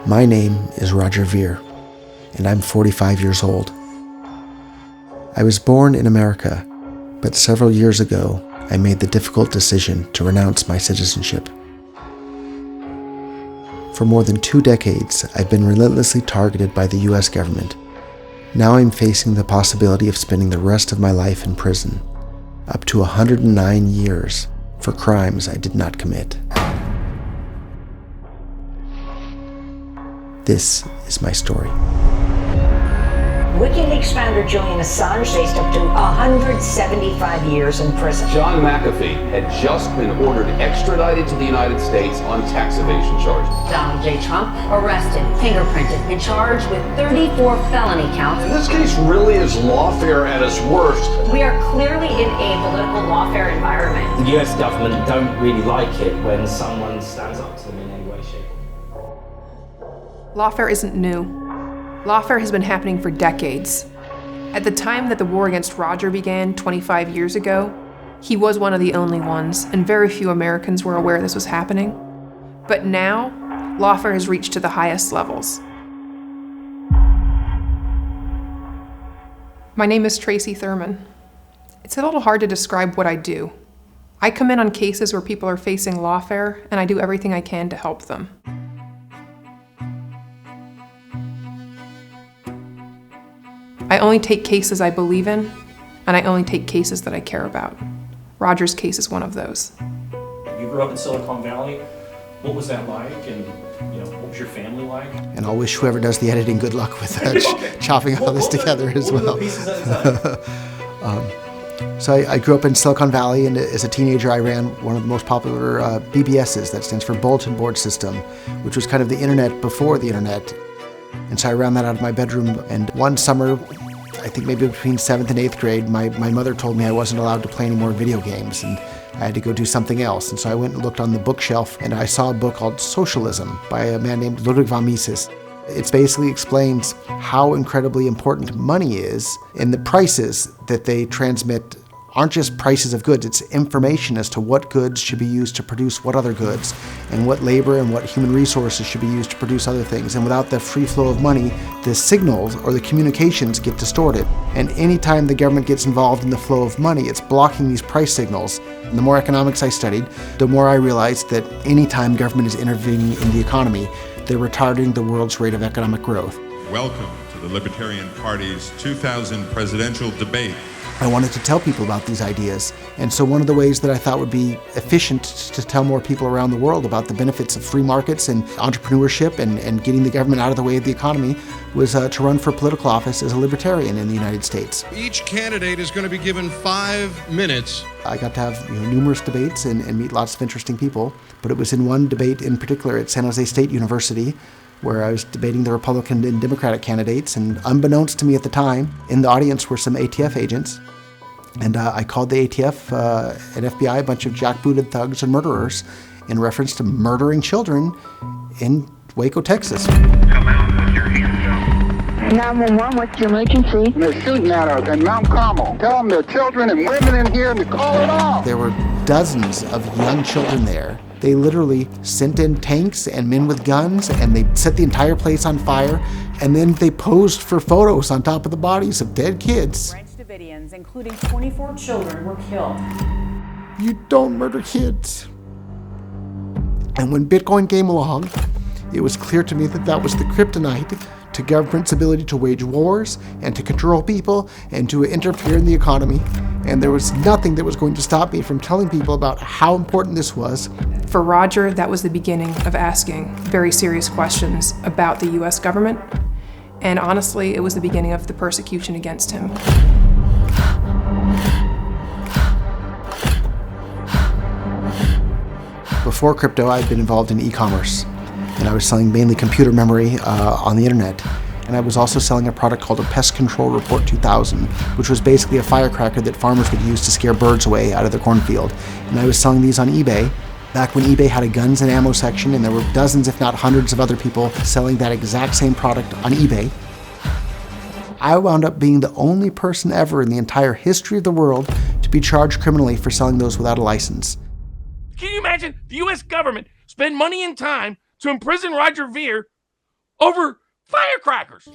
My name is Roger Ver, and I'm 45 years old. I was born in America, but several years ago, I made the difficult decision to renounce my citizenship. For more than 2 decades, I've been relentlessly targeted by the US government. Now I'm facing the possibility of spending the rest of my life in prison, up to 109 years, for crimes I did not commit. This is my story. WikiLeaks founder Julian Assange faced up to 175 years in prison. John McAfee had just been ordered extradited to the United States on tax evasion charges. Donald J. Trump arrested, fingerprinted, and charged with 34 felony counts. This case really is lawfare at its worst. We are clearly in a political lawfare environment. The US government don't really like it when someone stands up to them in any way, shape, or form. Lawfare isn't new. Lawfare has been happening for decades. At the time that the war against Roger began 25 years ago, he was one of the only ones, and very few Americans were aware this was happening. But now, lawfare has reached to the highest levels. My name is Tracy Thurman. It's a little hard to describe what I do. I come in on cases where people are facing lawfare, and I do everything I can to help them. I only take cases I believe in, and I only take cases that I care about. Roger's case is one of those. You grew up in Silicon Valley. What was that like, and what was your family like? And I'll wish whoever does the editing good luck with chopping all this together as well. So I grew up in Silicon Valley, and as a teenager I ran one of the most popular BBSs, that stands for Bulletin Board System, which was kind of the internet before the internet. And so I ran that out of my bedroom, and one summer, I think maybe between 7th and 8th grade, my mother told me I wasn't allowed to play any more video games, and I had to go do something else. And so I went and looked on the bookshelf, and I saw a book called Socialism by a man named Ludwig von Mises. It basically explains how incredibly important money is, and the prices that they transmit aren't just prices of goods, it's information as to what goods should be used to produce what other goods, and what labor and what human resources should be used to produce other things. And without the free flow of money, the signals or the communications get distorted. And anytime the government gets involved in the flow of money, it's blocking these price signals. And the more economics I studied, the more I realized that anytime government is intervening in the economy, they're retarding the world's rate of economic growth. Welcome to the Libertarian Party's 2000 presidential debate. I wanted to tell people about these ideas. And so one of the ways that I thought would be efficient to tell more people around the world about the benefits of free markets and entrepreneurship and getting the government out of the way of the economy was to run for political office as a libertarian in the United States. Each candidate is going to be given 5 minutes. I got to have numerous debates and meet lots of interesting people, but it was in one debate in particular at San Jose State University where I was debating the Republican and Democratic candidates, and unbeknownst to me at the time, in the audience were some ATF agents. And I called the ATF and FBI a bunch of jackbooted thugs and murderers in reference to murdering children in Waco, Texas. Come out with your hands up. 911, what's your emergency? They're shooting at us in Mount Carmel. Tell them there are children and women in here and to call it off. There were dozens of young children there. They literally sent in tanks and men with guns, and they set the entire place on fire, and then they posed for photos on top of the bodies of dead kids. Davidians, including 24 children, were killed. You don't murder kids. And when Bitcoin came along, it was clear to me that that was the kryptonite to government's ability to wage wars and to control people and to interfere in the economy. And there was nothing that was going to stop me from telling people about how important this was. For Roger, that was the beginning of asking very serious questions about the US government. And honestly, it was the beginning of the persecution against him. Before crypto, I'd been involved in e-commerce, and I was selling mainly computer memory on the internet. And I was also selling a product called a Pest Control Report 2000, which was basically a firecracker that farmers would use to scare birds away out of their cornfield. And I was selling these on eBay, back when eBay had a guns and ammo section, and there were dozens, if not hundreds, of other people selling that exact same product on eBay. I wound up being the only person ever in the entire history of the world to be charged criminally for selling those without a license. Can you imagine the U.S. government spend money and time to imprison Roger Ver over firecrackers.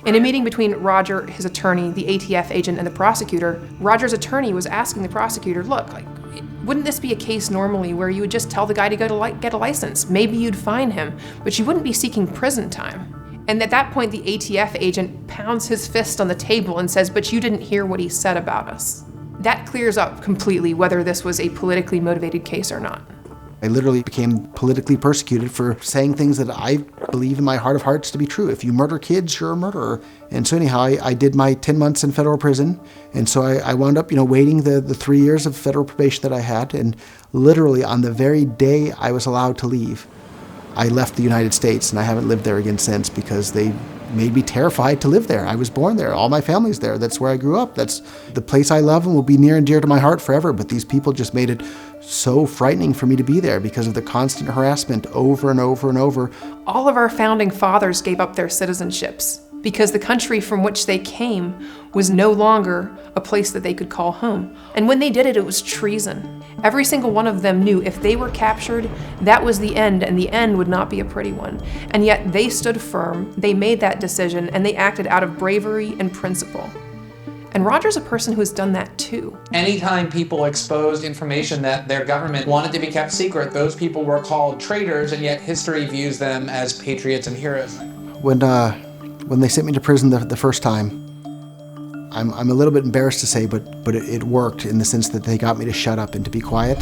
In a meeting between Roger, his attorney, the ATF agent, and the prosecutor, Roger's attorney was asking the prosecutor, look, wouldn't this be a case normally where you would just tell the guy to go to get a license? Maybe you'd fine him, but you wouldn't be seeking prison time. And at that point, the ATF agent pounds his fist on the table and says, but you didn't hear what he said about us. That clears up completely whether this was a politically motivated case or not. I literally became politically persecuted for saying things that I believe in my heart of hearts to be true. If you murder kids, you're a murderer. And so anyhow, I did my 10 months in federal prison. And so I wound up, waiting the 3 years of federal probation that I had. And literally on the very day I was allowed to leave, I left the United States, and I haven't lived there again since because they made me terrified to live there. I was born there. All my family's there. That's where I grew up. That's the place I love and will be near and dear to my heart forever. But these people just made it so frightening for me to be there because of the constant harassment over and over and over. All of our founding fathers gave up their citizenships because the country from which they came was no longer a place that they could call home. And when they did it, it was treason. Every single one of them knew if they were captured, that was the end, and the end would not be a pretty one. And yet they stood firm, they made that decision, and they acted out of bravery and principle. And Roger's a person who has done that too. Anytime people exposed information that their government wanted to be kept secret, those people were called traitors, and yet history views them as patriots and heroes. When they sent me to prison the first time, I'm a little bit embarrassed to say, but it worked in the sense that they got me to shut up and to be quiet.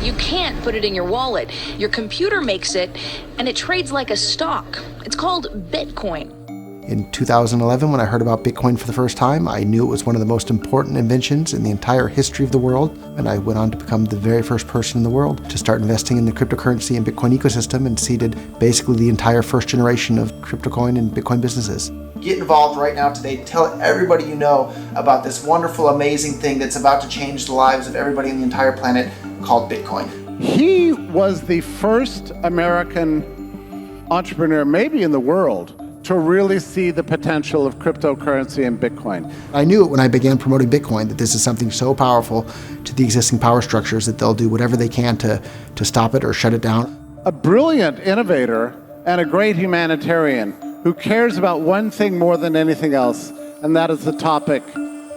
You can't put it in your wallet. Your computer makes it, and it trades like a stock. It's called Bitcoin. In 2011, when I heard about Bitcoin for the first time, I knew it was one of the most important inventions in the entire history of the world, and I went on to become the very first person in the world to start investing in the cryptocurrency and Bitcoin ecosystem and seeded basically the entire first generation of cryptocoin and Bitcoin businesses. Get involved right now today. Tell everybody you know about this wonderful, amazing thing that's about to change the lives of everybody on the entire planet called Bitcoin. He was the first American entrepreneur, maybe in the world, to really see the potential of cryptocurrency and Bitcoin. I knew it when I began promoting Bitcoin that this is something so powerful to the existing power structures that they'll do whatever they can to stop it or shut it down. A brilliant innovator and a great humanitarian who cares about one thing more than anything else, and that is the topic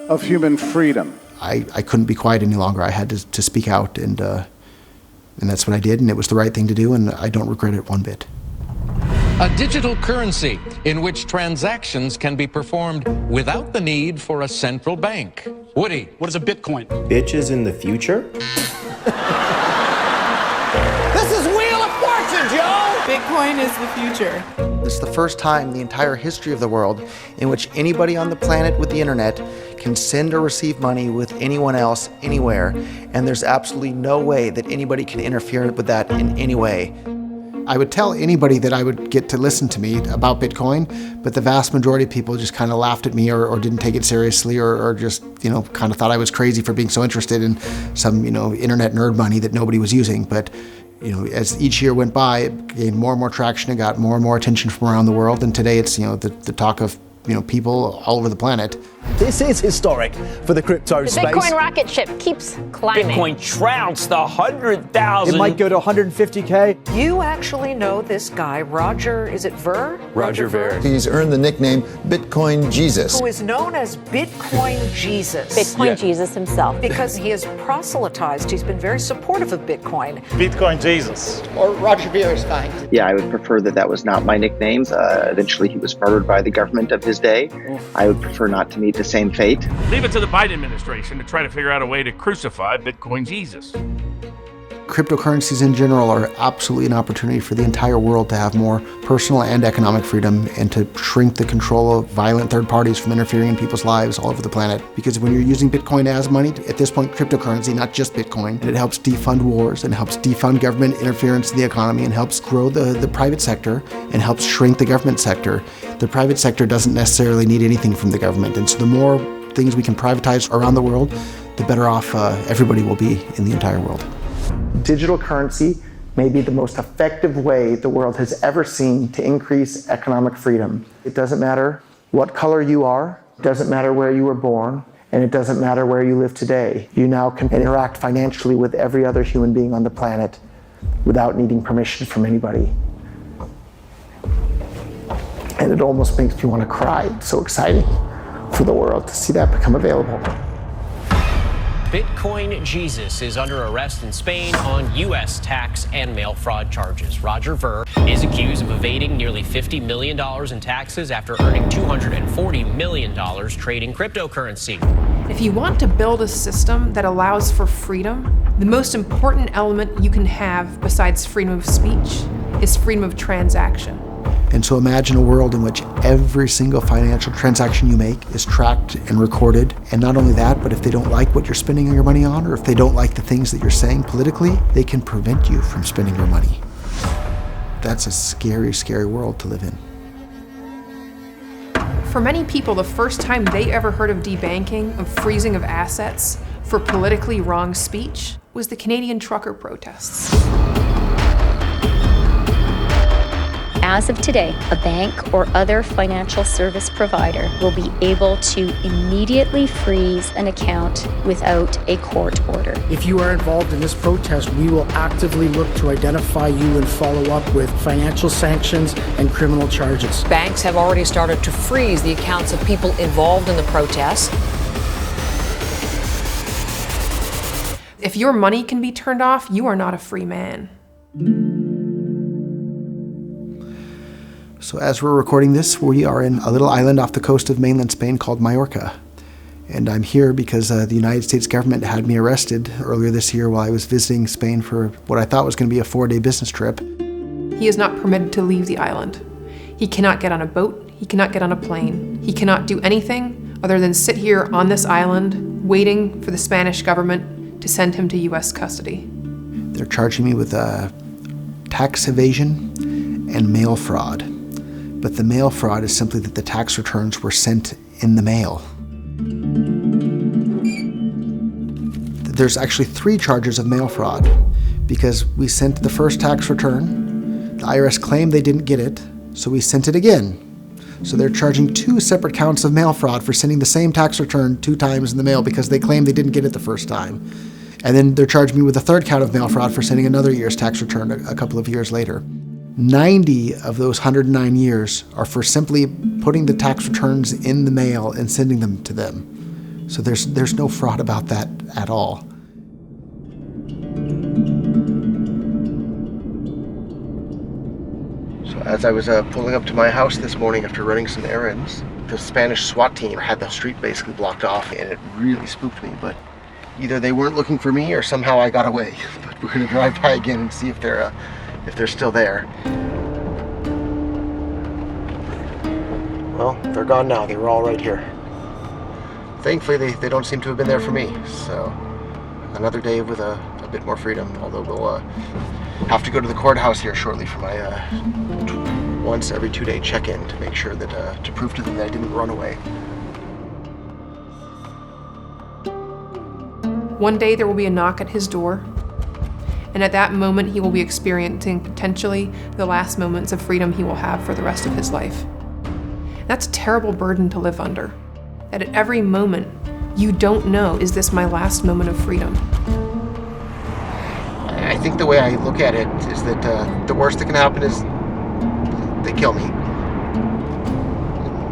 of human freedom. I couldn't be quiet any longer. I had to speak out, and that's what I did, and it was the right thing to do, and I don't regret it one bit. A digital currency in which transactions can be performed without the need for a central bank. Woody, what is a Bitcoin? Bitches in the future? This is Wheel of Fortune, Joe! Bitcoin is the future. This is the first time in the entire history of the world in which anybody on the planet with the internet can send or receive money with anyone else anywhere, and there's absolutely no way that anybody can interfere with that in any way. I would tell anybody that I would get to listen to me about Bitcoin, but the vast majority of people just kind of laughed at me or didn't take it seriously or just, kind of thought I was crazy for being so interested in some, internet nerd money that nobody was using. But, as each year went by, it gained more and more traction. It got more and more attention from around the world. And today it's, the talk of, people all over the planet. This is historic for the crypto space. The Bitcoin rocket ship keeps climbing. Bitcoin trounced the 100,000. It might go to 150K. You actually know this guy, Roger, is it Ver? Roger Ver. He's earned the nickname Bitcoin Jesus. Who is known as Bitcoin Jesus. Bitcoin Jesus himself. Because he has proselytized. He's been very supportive of Bitcoin. Bitcoin Jesus. Or Roger Ver is fine. Yeah, I would prefer that was not my nickname. Eventually he was murdered by the government of his day. I would prefer not to meet the same fate. Leave it to the Biden administration to try to figure out a way to crucify Bitcoin Jesus. Cryptocurrencies in general are absolutely an opportunity for the entire world to have more personal and economic freedom and to shrink the control of violent third parties from interfering in people's lives all over the planet. Because when you're using Bitcoin as money, at this point cryptocurrency, not just Bitcoin, it helps defund wars and helps defund government interference in the economy and helps grow the private sector and helps shrink the government sector. The private sector doesn't necessarily need anything from the government, and so the more things we can privatize around the world, the better off everybody will be in the entire world. Digital currency may be the most effective way the world has ever seen to increase economic freedom. It doesn't matter what color you are, it doesn't matter where you were born, and it doesn't matter where you live today. You now can interact financially with every other human being on the planet without needing permission from anybody. And it almost makes me want to cry. It's so exciting for the world to see that become available. Bitcoin Jesus is under arrest in Spain on U.S. tax and mail fraud charges. Roger Ver is accused of evading nearly $50 million in taxes after earning $240 million trading cryptocurrency. If you want to build a system that allows for freedom, the most important element you can have besides freedom of speech is freedom of transaction. And so imagine a world in which every single financial transaction you make is tracked and recorded. And not only that, but if they don't like what you're spending your money on, or if they don't like the things that you're saying politically, they can prevent you from spending your money. That's a scary, scary world to live in. For many people, the first time they ever heard of debanking, of freezing of assets for politically wrong speech, was the Canadian trucker protests. As of today, a bank or other financial service provider will be able to immediately freeze an account without a court order. If you are involved in this protest, we will actively look to identify you and follow up with financial sanctions and criminal charges. Banks have already started to freeze the accounts of people involved in the protests. If your money can be turned off, you are not a free man. So as we're recording this, we are in a little island off the coast of mainland Spain called Mallorca. And I'm here because the United States government had me arrested earlier this year while I was visiting Spain for what I thought was going to be a 4-day business trip. He is not permitted to leave the island. He cannot get on a boat. He cannot get on a plane. He cannot do anything other than sit here on this island waiting for the Spanish government to send him to U.S. custody. They're charging me with tax evasion and mail fraud. But the mail fraud is simply that the tax returns were sent in the mail. There's actually 3 charges of mail fraud because we sent the first tax return, the IRS claimed they didn't get it, so we sent it again. So they're charging 2 separate counts of mail fraud for sending the same tax return 2 times in the mail because they claimed they didn't get it the first time. And then they're charging me with a 3rd count of mail fraud for sending another year's tax return a couple of years later. 90 of those 109 years are for simply putting the tax returns in the mail and sending them to them. So there's no fraud about that at all. So as I was pulling up to my house this morning after running some errands, the Spanish SWAT team had the street basically blocked off, and it really spooked me. But either they weren't looking for me or somehow I got away. But we're gonna drive by again and see if they're still there. Well, they're gone now. They were all right here. Thankfully, they don't seem to have been there for me. So another day with a bit more freedom, although we'll have to go to the courthouse here shortly for my once every 2-day check-in to make sure that to prove to them that I didn't run away. One day there will be a knock at his door, and at that moment he will be experiencing potentially the last moments of freedom he will have for the rest of his life. That's a terrible burden to live under, that at every moment you don't know, is this my last moment of freedom? I think the way I look at it is that the worst that can happen is they kill me.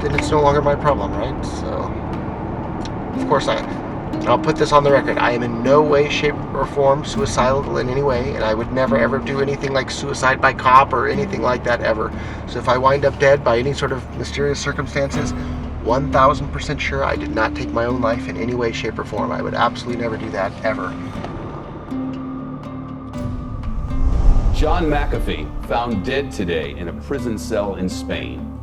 Then it's no longer my problem, right? So, of course, I'll put this on the record. I am in no way, shape, or form suicidal in any way, and I would never ever do anything like suicide by cop or anything like that ever. So if I wind up dead by any sort of mysterious circumstances, 1000% sure I did not take my own life in any way, shape, or form. I would absolutely never do that, ever. John McAfee found dead today in a prison cell in Spain.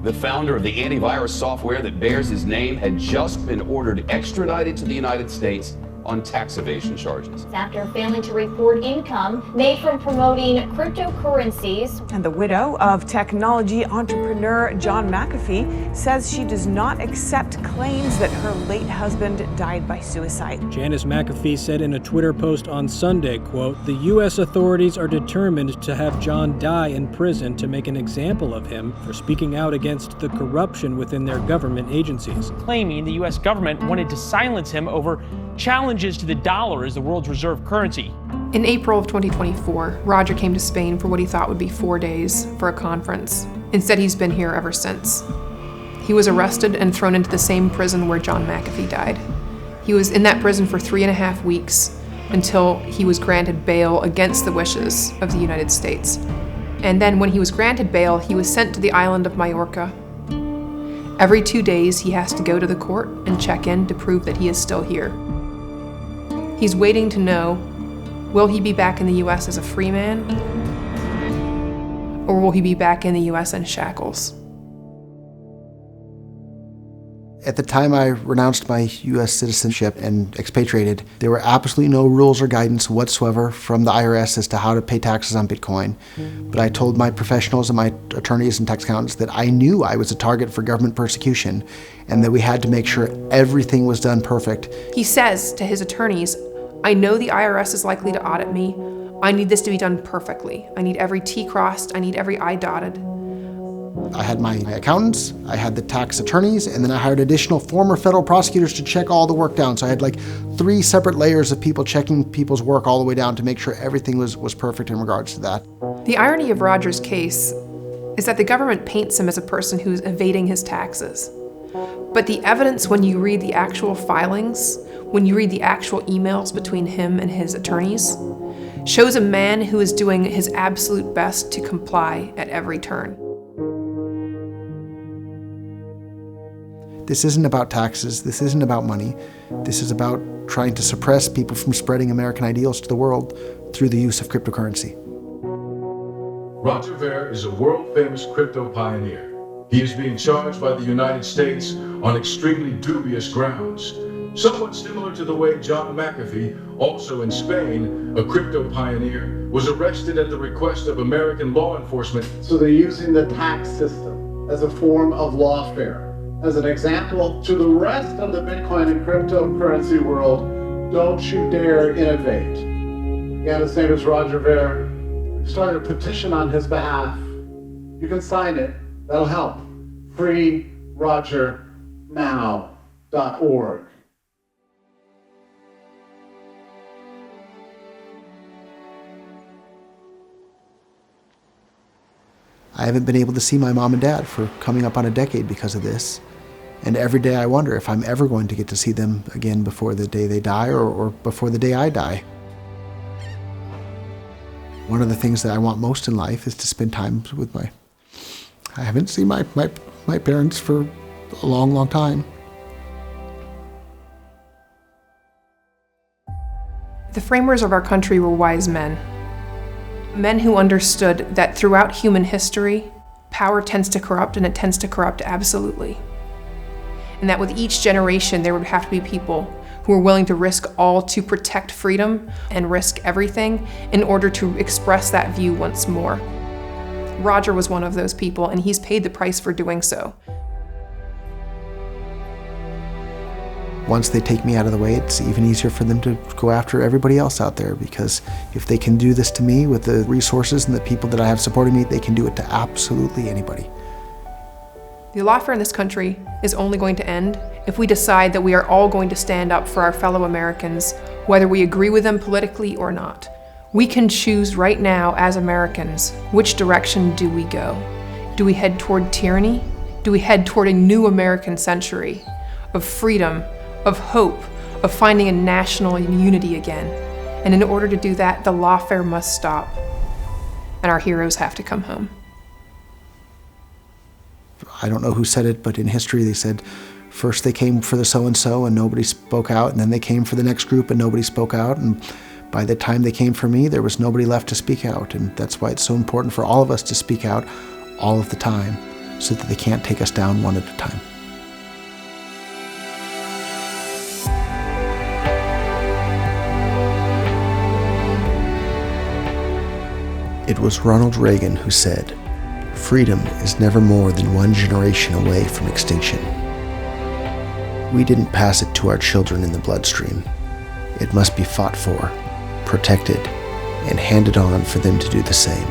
The founder of the antivirus software that bears his name had just been ordered extradited to the United States on tax evasion charges. After failing to report income made from promoting cryptocurrencies. And the widow of technology entrepreneur John McAfee says she does not accept claims that her late husband died by suicide. Janice McAfee said in a Twitter post on Sunday, quote, "The U.S. authorities are determined to have John die in prison to make an example of him for speaking out against the corruption within their government agencies." Claiming the U.S. government wanted to silence him over challenges to the dollar as the world's reserve currency. In April of 2024, Roger came to Spain for what he thought would be 4 days for a conference. Instead, he's been here ever since. He was arrested and thrown into the same prison where John McAfee died. He was in that prison for 3.5 weeks until he was granted bail against the wishes of the United States. And then when he was granted bail, he was sent to the island of Majorca. Every 2 days, he has to go to the court and check in to prove that he is still here. He's waiting to know, will he be back in the US as a free man? Or will he be back in the US in shackles? At the time I renounced my U.S. citizenship and expatriated, there were absolutely no rules or guidance whatsoever from the IRS as to how to pay taxes on Bitcoin. But I told my professionals and my attorneys and tax accountants that I knew I was a target for government persecution and that we had to make sure everything was done perfect. He says to his attorneys, I know the IRS is likely to audit me. I need this to be done perfectly. I need every T crossed, I need every I dotted. I had my accountants, I had the tax attorneys, and then I hired additional former federal prosecutors to check all the work down. So I had like 3 separate layers of people checking people's work all the way down to make sure everything was perfect in regards to that. The irony of Roger's case is that the government paints him as a person who's evading his taxes. But the evidence when you read the actual filings, when you read the actual emails between him and his attorneys, shows a man who is doing his absolute best to comply at every turn. This isn't about taxes, this isn't about money. This is about trying to suppress people from spreading American ideals to the world through the use of cryptocurrency. Roger Ver is a world-famous crypto pioneer. He is being charged by the United States on extremely dubious grounds, somewhat similar to the way John McAfee, also in Spain, a crypto pioneer, was arrested at the request of American law enforcement. So they're using the tax system as a form of lawfare. As an example, to the rest of the Bitcoin and cryptocurrency world, don't you dare innovate. Again, his name is Roger Ver. We've started a petition on his behalf. You can sign it. That'll help. freerogernow.org. I haven't been able to see my mom and dad for coming up on a decade because of this. And every day I wonder if I'm ever going to get to see them again before the day they die or before the day I die. One of the things that I want most in life is to spend time with I haven't seen my parents for a long, long time. The framers of our country were wise men. Men who understood that throughout human history, power tends to corrupt, and it tends to corrupt absolutely. And that with each generation, there would have to be people who were willing to risk all to protect freedom and risk everything in order to express that view once more. Roger was one of those people, and he's paid the price for doing so. Once they take me out of the way, it's even easier for them to go after everybody else out there, because if they can do this to me with the resources and the people that I have supporting me, they can do it to absolutely anybody. The lawfare in this country is only going to end if we decide that we are all going to stand up for our fellow Americans, whether we agree with them politically or not. We can choose right now as Americans, which direction do we go? Do we head toward tyranny? Do we head toward a new American century of freedom, of hope, of finding a national unity again? And in order to do that, the lawfare must stop, and our heroes have to come home. I don't know who said it, but in history they said, first they came for the so-and-so and nobody spoke out, and then they came for the next group and nobody spoke out, and by the time they came for me, there was nobody left to speak out. And that's why it's so important for all of us to speak out all of the time, so that they can't take us down one at a time. It was Ronald Reagan who said, "Freedom is never more than one generation away from extinction." We didn't pass it to our children in the bloodstream. It must be fought for, protected, and handed on for them to do the same.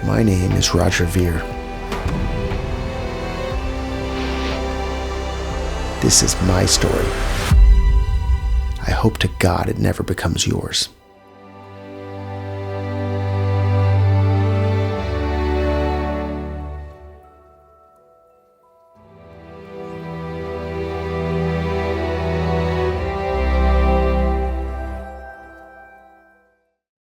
My name is Roger Ver. This is my story. I hope to God it never becomes yours.